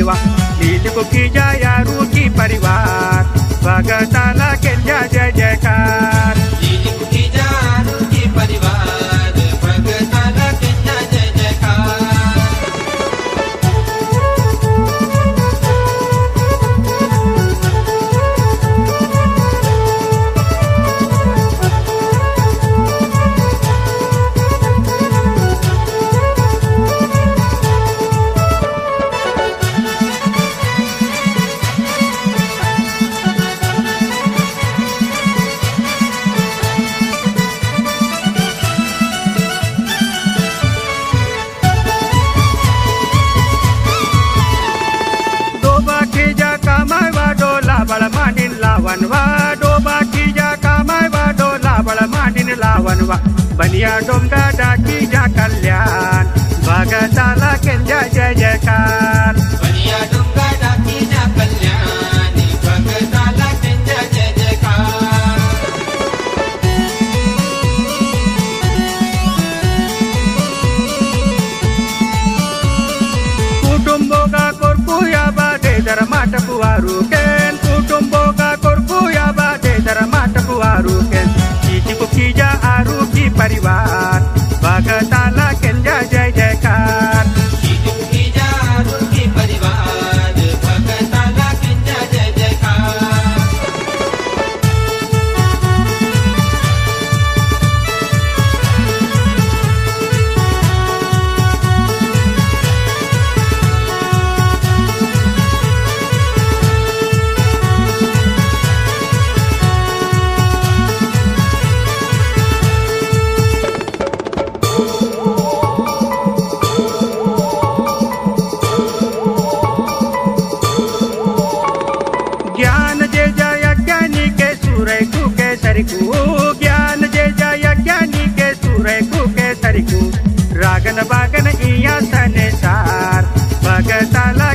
मनवा लील की जया रूकी परिवार भगताला केल्या जय जयकार लीलिकुटी जारुकी परिवार भगताला केल्या जय जयकार बळ मांडीन लावणवा डोबा खिजा कामाय वा डोला बळ मांडीन लावणवा बनिया डोंगा डाकी जा कल्याण भगताला केल्या जय जयकार बनिया डोंगा डाकी जा कल्याण भगताला केल्या जय जयकार कुटुंबोगा कोरकुया बादे दर माटपुवारू केन कुटुंबोगा कोरकुया बादे दर माटपुवारू केन चिची जा आरुकी परिवार भगताला केल्या जय जयकार लीलिकुटी जारुकी परिवार भगताला केल्या जय जयकार ज्ञान जे जय ज्ञानी के सूरय के सरिकू ज्ञान जे जय ज्ञानी के सूरय के सरिकू रागन बागन इया सने सार भगताला